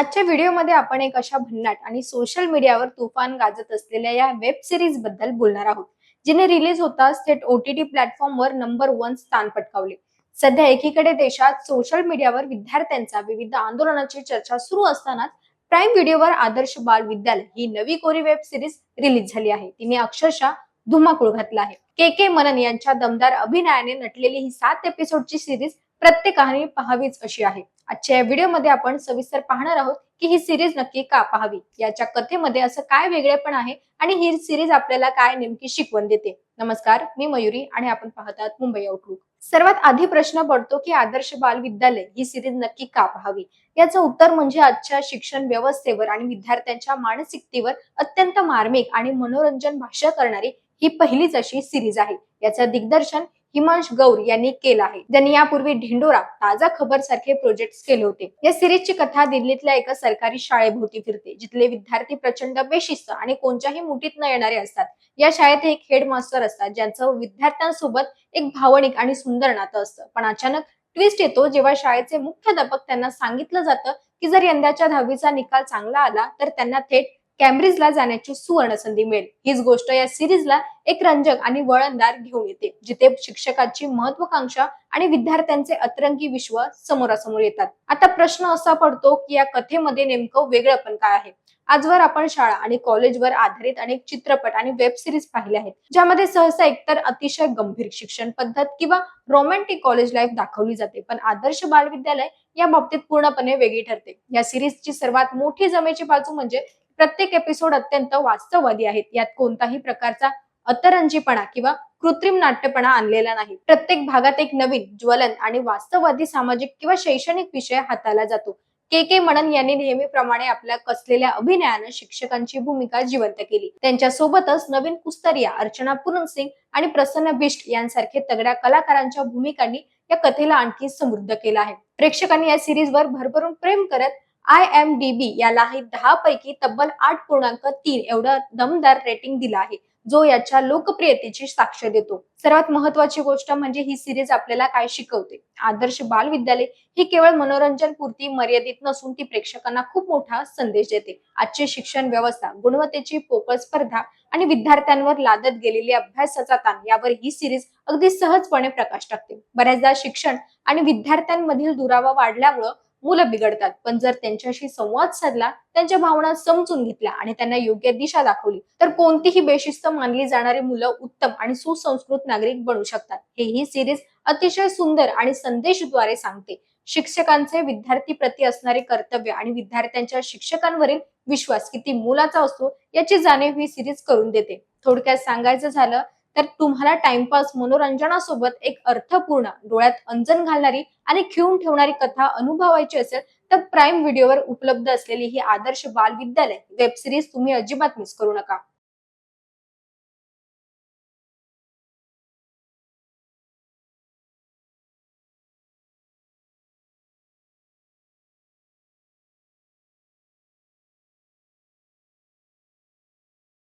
आजच्या व्हिडिओमध्ये आपण एक अशा भन्नाट आणि सोशल मीडियावर तुफान गाजत असलेल्या या वेब सिरीज बद्दल बोलणार आहोत, जिने रिलीज होताच थेट OTT प्लॅटफॉर्मवर नंबर 1 स्थान पटकावले. सध्या एकीकडे देशात सोशल मीडियावर विद्यार्थ्यांचा विविध आंदोलनाची चर्चा सुरू असतानाच प्राईम व्हिडिओवर आदर्श बाल विद्यालय ही नवी कोरी वेब सिरीज रिलीज झाली आहे. तिने अक्षरशः धुमाकूळ घातला आहे. के मनन यांच्या दमदार अभिनयाने नटलेली ही 7 एपिसोडची सिरीज प्रत्येकाने पाहावीच अशी आहे. आजच्या या व्हिडिओमध्ये आपण सविस्तर पाहणार आहोत की ही सिरीज नक्की का पाहावी, याच्या कथेमध्ये असं काय वेगळेपण आहे आणि ही सिरीज आपल्याला काय नेमकी शिकवण देते. नमस्कार, मी मयुरी आणि आपण पाहतात मुंबई आउटलुक. सर्वात आधी प्रश्न पडतो की आदर्श बाल विद्यालय ही सिरीज नक्की का पाहावी. याचं उत्तर म्हणजे आजच्या शिक्षण व्यवस्थेवर आणि विद्यार्थ्यांच्या मानसिकतेवर अत्यंत मार्मिक आणि मनोरंजन भाष्य करणारी ही पहिलीच अशी सिरीज आहे. याचं दिग्दर्शन हिमांश गौर यांनी केला आहे. त्यांनी यापूर्वी ढिंडोरा, ताजा खबर सारखे प्रोजेक्ट केले होते. या सिरीजची कथा दिल्लीतल्या एका सरकारी शाळेभोवती फिरते, जिथले विद्यार्थी प्रचंड बेशिस्त आणि कोणत्याही मुठीत न येणारे असतात. या शाळेत एक हेडमास्टर असतात, ज्यांचं विद्यार्थ्यांसोबत एक भावनिक आणि सुंदर नातं असतं. पण अचानक ट्विस्ट येतो जेव्हा शाळेचे मुख्याध्यापक त्यांना सांगितलं जातं की जर यंदाच्या 10वीचा निकाल चांगला आला तर त्यांना थेट कॅम्ब्रिजला जाण्याची सुवर्ण संधी मिळेल. हीच गोष्ट या सिरीजला एक रंजक आणि वळणदार घेऊन येते, जिथे शिक्षकाची महत्वाकांक्षा आणि विद्यार्थ्यांचे अतरंगी विश्व समोरासमोर येतात. आता प्रश्न असा पडतो की या कथेमध्ये नेमकं वेगळंपण काय आहे. आजवर आपण शाळा आणि कॉलेजवर आधारित अनेक चित्रपट आणि वेब सिरीज पाहिले आहेत, ज्यामध्ये सहसा एकतर अतिशय गंभीर शिक्षण पद्धत किंवा रोमॅन्टिक कॉलेज लाईफ दाखवली जाते. पण आदर्श बालविद्यालय या बाबतीत पूर्णपणे वेगळी ठरते. या सिरीजची सर्वात मोठी जमेची बाजू म्हणजे प्रत्येक एपिसोड अत्यंत वास्तववादी आहेत. यात कोणताही प्रकारचा अतरंजीपणा किंवा कृत्रिम नाट्यपणा आणलेला नाही. प्रत्येक भागात एक नवीन, ज्वलन आणि वास्तववादी सामाजिक किंवा शैक्षणिक विषय हाताळला जातो. के मनन यांनी नेहमीप्रमाणे आपल्या कसलेल्या अभिनयानं शिक्षकांची भूमिका जिवंत केली. त्यांच्या सोबतच नवीन कुस्तरिया, अर्चना पूनम सिंग आणि प्रसन्न बिष्ट यांसारखे तगड्या कलाकारांच्या भूमिकांनी या कथेला आणखी समृद्ध केलं आहे. प्रेक्षकांनी या सिरीजवर भरभरून प्रेम करत IMDb यालाही 10 पैकी तब्बल 8.3 एवढं दमदार रेटिंग दिलं आहे, जो याच्या लोकप्रियतेची साक्ष देतो. सर्वात महत्वाची गोष्ट म्हणजे ही सिरीज आपल्याला काय शिकवते. आदर्श बाल विद्यालय ही केवळ मनोरंजन पुरती मर्यादित नसून ती प्रेक्षकांना खूप मोठा संदेश देते. आजची शिक्षण व्यवस्था, गुणवत्तेची पोकळ स्पर्धा आणि विद्यार्थ्यांवर लादत गेलेली अभ्यासाचा ताण यावर ही सिरीज अगदी सहजपणे प्रकाश टाकते. बऱ्याचदा शिक्षण आणि विद्यार्थ्यांमधील दुरावा वाढल्यामुळे मुलं बिघडतात, पण जर त्यांच्याशी संवाद साधला, त्यांच्या भावना समजून घेतल्या आणि त्यांना योग्य दिशा दाखवली तर कोणतीही बेशिस्त मानली जाणारी मुलं उत्तम आणि सुसंस्कृत नागरिक बनू शकतात. हे ही सिरीज अतिशय सुंदर आणि संदेशद्वारे सांगते. शिक्षकांचे विद्यार्थी प्रती असणारे कर्तव्य आणि विद्यार्थ्यांच्या शिक्षकांवरील विश्वास किती मोलाचा असतो याची जाणीव ही सिरीज करून देते. थोडक्यात सांगायचं झालं तर तुम्हाला टाइमपास मनोरंजनासोबत एक अर्थपूर्ण, डोळ्यात अंजन घालणारी आणि खिळून ठेवणारी कथा अनुभवायची असेल तर प्राईम व्हिडिओवर उपलब्ध असलेली ही आदर्श बाल विद्यालय वेब सिरीज तुम्ही अजिबात मिस करू नका.